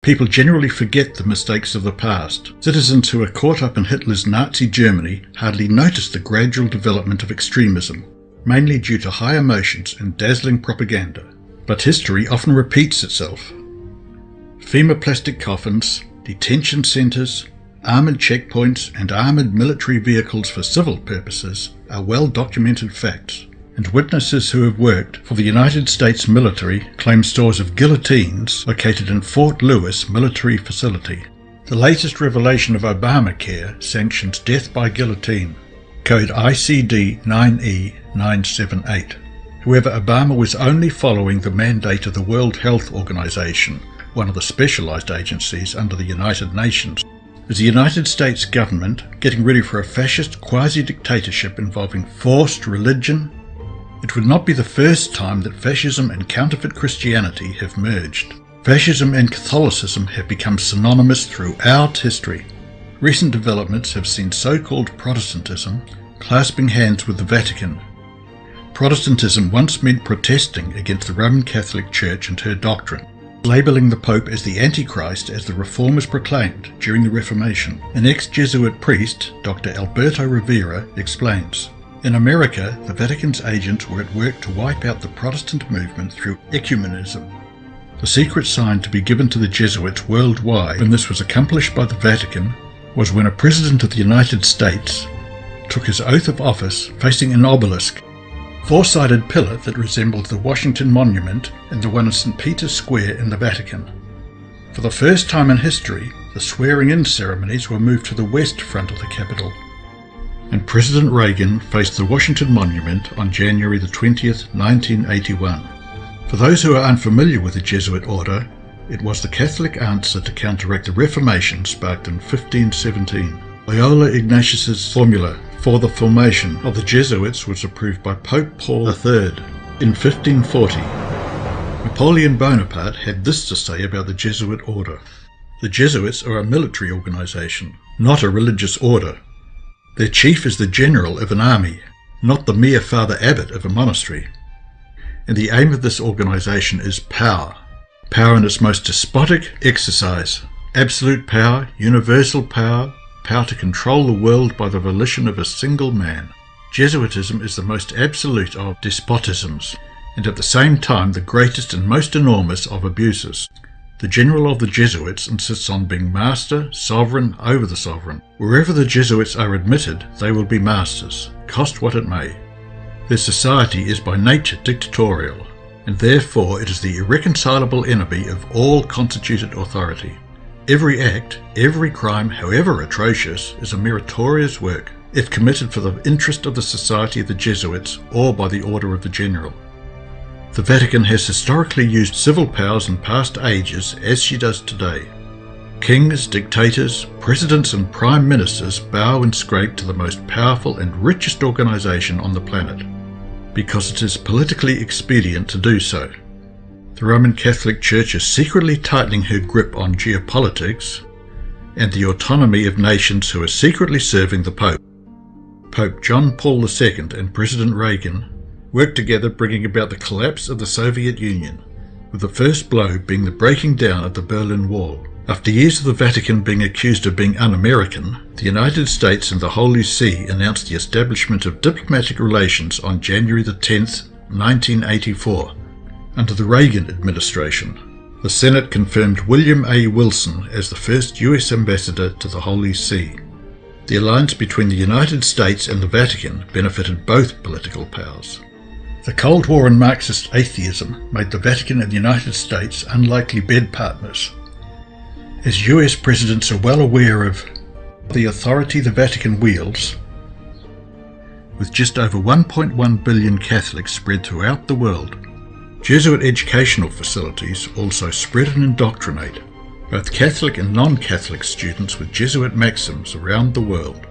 People generally forget the mistakes of the past. Citizens who were caught up in Hitler's Nazi Germany hardly noticed the gradual development of extremism, mainly due to high emotions and dazzling propaganda. But history often repeats itself. FEMA plastic coffins, detention centres, armoured checkpoints and armoured military vehicles for civil purposes are well-documented facts, and witnesses who have worked for the United States military claim stores of guillotines located in Fort Lewis military facility. The latest revelation of Obamacare sanctions death by guillotine, code ICD 9E978. However, Obama was only following the mandate of the World Health Organization, one of the specialized agencies under the United Nations. Is the United States government getting ready for a fascist quasi-dictatorship involving forced religion? It would not be the first time that fascism and counterfeit Christianity have merged. Fascism and Catholicism have become synonymous throughout history. Recent developments have seen so-called Protestantism clasping hands with the Vatican. Protestantism once meant protesting against the Roman Catholic Church and her doctrine, labeling the Pope as the Antichrist as the Reformers proclaimed during the Reformation. An ex-Jesuit priest, Dr. Alberto Rivera, explains, "In America, the Vatican's agents were at work to wipe out the Protestant movement through ecumenism. The secret sign to be given to the Jesuits worldwide when this was accomplished by the Vatican was when a president of the United States took his oath of office facing an obelisk, four-sided pillar that resembled the Washington Monument and the one in St. Peter's Square in the Vatican. For the first time in history, the swearing-in ceremonies were moved to the west front of the Capitol, and President Reagan faced the Washington Monument on January the 20th, 1981. For those who are unfamiliar with the Jesuit order, it was the Catholic answer to counteract the Reformation sparked in 1517. Loyola Ignatius's formula for the formation of the Jesuits was approved by Pope Paul III in 1540. Napoleon Bonaparte had this to say about the Jesuit order: "The Jesuits are a military organization, not a religious order. Their chief is the general of an army, not the mere Father Abbot of a monastery. And the aim of this organization is power. Power in its most despotic exercise. Absolute power, universal power, power to control the world by the volition of a single man. Jesuitism is the most absolute of despotisms, and at the same time the greatest and most enormous of abuses. The general of the Jesuits insists on being master, sovereign over the sovereign. Wherever the Jesuits are admitted, they will be masters, cost what it may. Their society is by nature dictatorial, and therefore it is the irreconcilable enemy of all constituted authority. Every act, every crime, however atrocious, is a meritorious work, if committed for the interest of the society of the Jesuits or by the order of the general. The Vatican has historically used civil powers in past ages as she does today. Kings, dictators, presidents and prime ministers bow and scrape to the most powerful and richest organization on the planet, because it is politically expedient to do so. The Roman Catholic Church is secretly tightening her grip on geopolitics and the autonomy of nations who are secretly serving the Pope. Pope John Paul II and President Reagan worked together, bringing about the collapse of the Soviet Union, with the first blow being the breaking down of the Berlin Wall. After years of the Vatican being accused of being un-American, the United States and the Holy See announced the establishment of diplomatic relations on January the 10th, 1984, under the Reagan administration. The Senate confirmed William A. Wilson as the first U.S. ambassador to the Holy See. The alliance between the United States and the Vatican benefited both political powers. The Cold War and Marxist atheism made the Vatican and the United States unlikely bed partners. As US presidents are well aware of the authority the Vatican wields, with just over 1.1 billion Catholics spread throughout the world, Jesuit educational facilities also spread and indoctrinate both Catholic and non-Catholic students with Jesuit maxims around the world,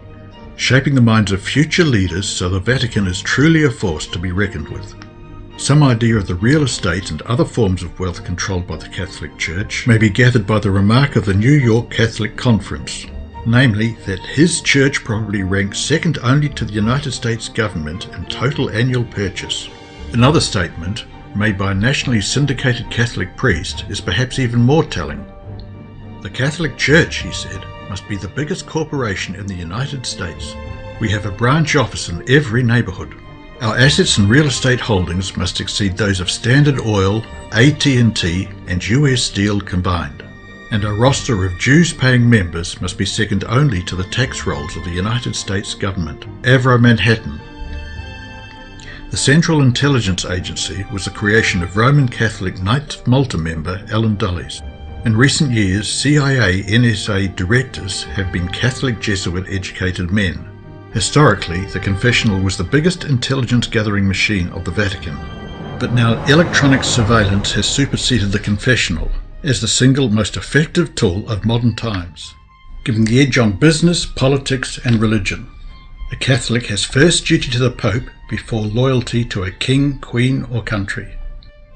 shaping the minds of future leaders so the Vatican is truly a force to be reckoned with. Some idea of the real estate and other forms of wealth controlled by the Catholic Church may be gathered by the remark of the New York Catholic Conference, namely that his church probably ranks second only to the United States government in total annual purchase. Another statement, made by a nationally syndicated Catholic priest, is perhaps even more telling. The Catholic Church, he said, must be the biggest corporation in the United States. We have a branch office in every neighbourhood. Our assets and real estate holdings must exceed those of Standard Oil, AT&T and US Steel combined. And our roster of dues-paying members must be second only to the tax rolls of the United States government. Avro Manhattan. The Central Intelligence Agency was the creation of Roman Catholic Knights of Malta member Alan Dulles. In recent years, CIA NSA directors have been Catholic Jesuit-educated men. Historically, the confessional was the biggest intelligence-gathering machine of the Vatican. But now electronic surveillance has superseded the confessional as the single most effective tool of modern times, giving the edge on business, politics and religion. A Catholic has first duty to the Pope before loyalty to a king, queen or country.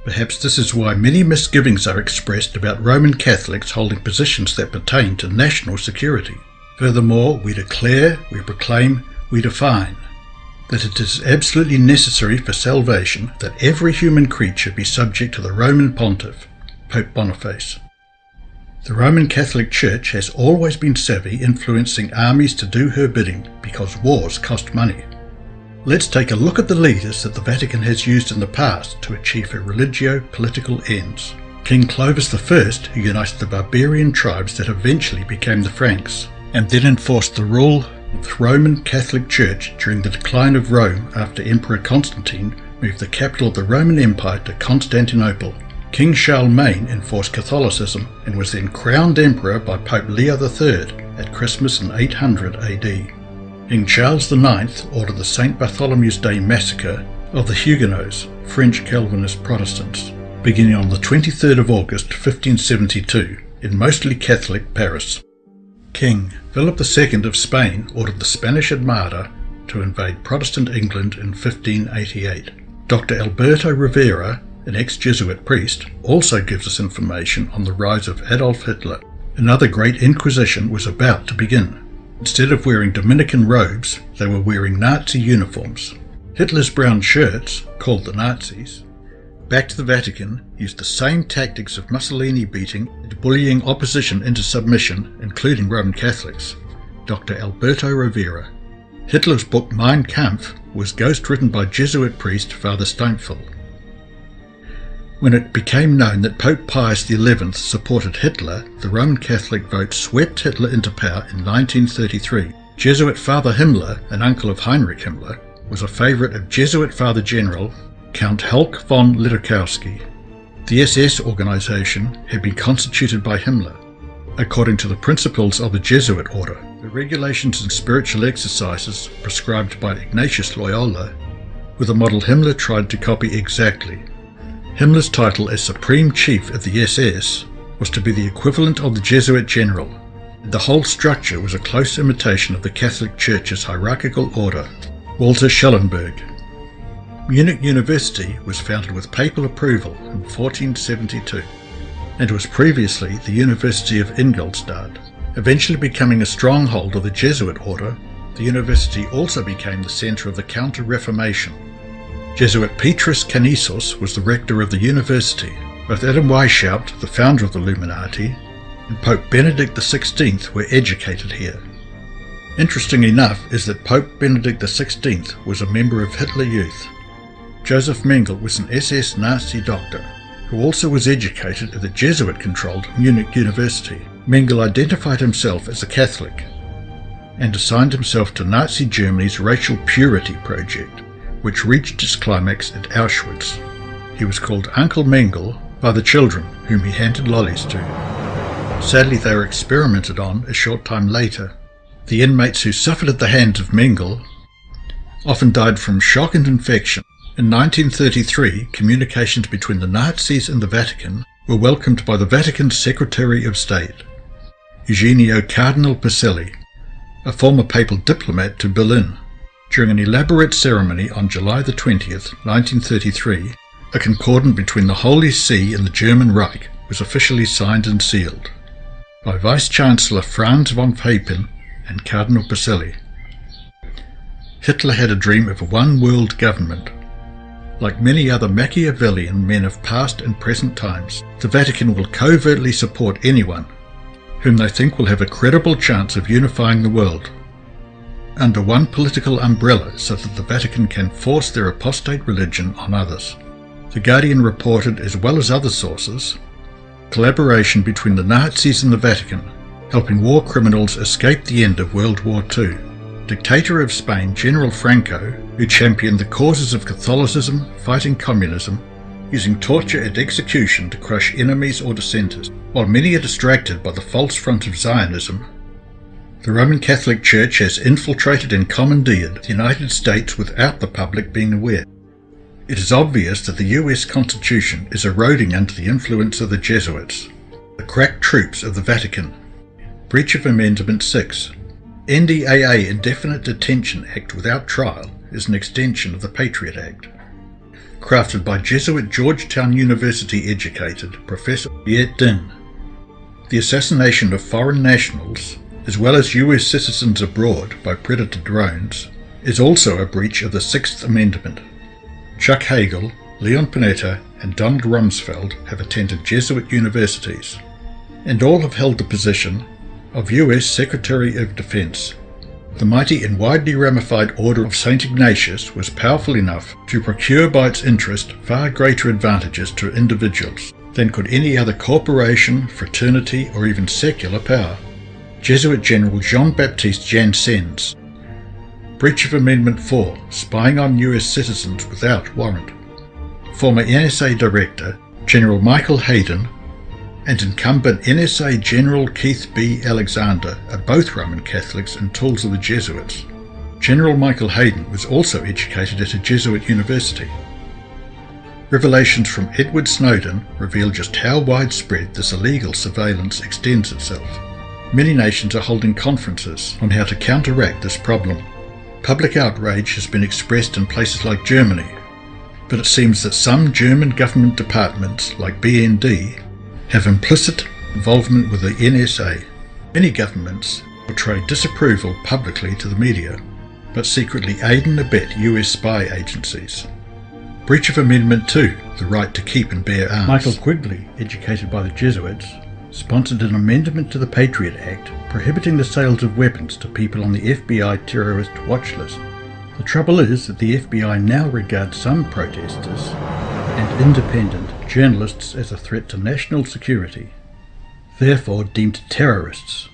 Perhaps this is why many misgivings are expressed about Roman Catholics holding positions that pertain to national security. Furthermore, we declare, we proclaim, we define that it is absolutely necessary for salvation that every human creature be subject to the Roman Pontiff, Pope Boniface. The Roman Catholic Church has always been savvy, influencing armies to do her bidding because wars cost money. Let's take a look at the leaders that the Vatican has used in the past to achieve her religio-political ends. King Clovis I, who united the barbarian tribes that eventually became the Franks, and then enforced the rule of the Roman Catholic Church during the decline of Rome after Emperor Constantine moved the capital of the Roman Empire to Constantinople. King Charlemagne enforced Catholicism and was then crowned emperor by Pope Leo III at Christmas in 800 AD. King Charles IX ordered the St. Bartholomew's Day massacre of the Huguenots, French Calvinist Protestants, beginning on the 23rd of August 1572 in mostly Catholic Paris. King Philip II of Spain ordered the Spanish Armada to invade Protestant England in 1588. Dr. Alberto Rivera, an ex-Jesuit priest, also gives us information on the rise of Adolf Hitler. Another great inquisition was about to begin. Instead of wearing Dominican robes, they were wearing Nazi uniforms. Hitler's brown shirts, called the Nazis, back to the Vatican, used the same tactics of Mussolini beating and bullying opposition into submission, including Roman Catholics. Dr. Alberto Rivera. Hitler's book Mein Kampf was ghost-written by Jesuit priest Father Steinfeld. When it became known that Pope Pius XI supported Hitler, the Roman Catholic vote swept Hitler into power in 1933. Jesuit Father Himmler, an uncle of Heinrich Himmler, was a favourite of Jesuit Father General Count Hulk von Liederkowski. The SS organisation had been constituted by Himmler, according to the principles of the Jesuit order. The regulations and spiritual exercises prescribed by Ignatius Loyola were the model Himmler tried to copy exactly. Himmler's title as Supreme Chief of the SS was to be the equivalent of the Jesuit General, and the whole structure was a close imitation of the Catholic Church's hierarchical order. Walter Schellenberg. Munich University was founded with papal approval in 1472 and was previously the University of Ingolstadt. Eventually becoming a stronghold of the Jesuit order, the university also became the centre of the Counter-Reformation. Jesuit Petrus Canisius was the rector of the university. Both Adam Weishaupt, the founder of the Illuminati, and Pope Benedict XVI were educated here. Interesting enough is that Pope Benedict XVI was a member of Hitler Youth. Joseph Mengele was an SS Nazi doctor, who also was educated at the Jesuit-controlled Munich University. Mengele identified himself as a Catholic and assigned himself to Nazi Germany's racial purity project, which reached its climax at Auschwitz. He was called Uncle Mengele by the children whom he handed lollies to. Sadly, they were experimented on a short time later. The inmates who suffered at the hands of Mengele often died from shock and infection. In 1933, communications between the Nazis and the Vatican were welcomed by the Vatican's Secretary of State, Eugenio Cardinal Pacelli, a former papal diplomat to Berlin. During an elaborate ceremony on July the 20th, 1933, a concordant between the Holy See and the German Reich was officially signed and sealed by Vice-Chancellor Franz von Papen and Cardinal Pacelli. Hitler had a dream of a one-world government. Like many other Machiavellian men of past and present times, the Vatican will covertly support anyone whom they think will have a credible chance of unifying the world under one political umbrella so that the Vatican can force their apostate religion on others. The Guardian reported, as well as other sources, collaboration between the Nazis and the Vatican, helping war criminals escape the end of World War II. Dictator of Spain, General Franco, who championed the causes of Catholicism, fighting communism, using torture and execution to crush enemies or dissenters. While many are distracted by the false front of Zionism, the Roman Catholic Church has infiltrated and commandeered the United States without the public being aware. It is obvious that the US Constitution is eroding under the influence of the Jesuits, the crack troops of the Vatican. Breach of Amendment 6. NDAA Indefinite Detention Act without trial is an extension of the Patriot Act. Crafted by Jesuit Georgetown University educated Professor Viet Din. The assassination of foreign nationals, as well as US citizens abroad by predator drones, is also a breach of the Sixth Amendment. Chuck Hagel, Leon Panetta, and Donald Rumsfeld have attended Jesuit universities, and all have held the position of US Secretary of Defense. The mighty and widely ramified Order of St. Ignatius was powerful enough to procure by its interest far greater advantages to individuals than could any other corporation, fraternity, or even secular power. Jesuit General Jean-Baptiste Janssens. Breach of Amendment 4, spying on US citizens without warrant. Former NSA Director General Michael Hayden and incumbent NSA General Keith B. Alexander are both Roman Catholics and tools of the Jesuits. General Michael Hayden was also educated at a Jesuit university. Revelations from Edward Snowden reveal just how widespread this illegal surveillance extends itself. Many nations are holding conferences on how to counteract this problem. Public outrage has been expressed in places like Germany, but it seems that some German government departments, like BND, have implicit involvement with the NSA. Many governments portray disapproval publicly to the media, but secretly aid and abet US spy agencies. Breach of Amendment 2, the right to keep and bear arms. Michael Quigley, educated by the Jesuits, sponsored an amendment to the Patriot Act prohibiting the sales of weapons to people on the FBI terrorist watch list. The trouble is that the FBI now regards some protesters and independent journalists as a threat to national security, therefore deemed terrorists.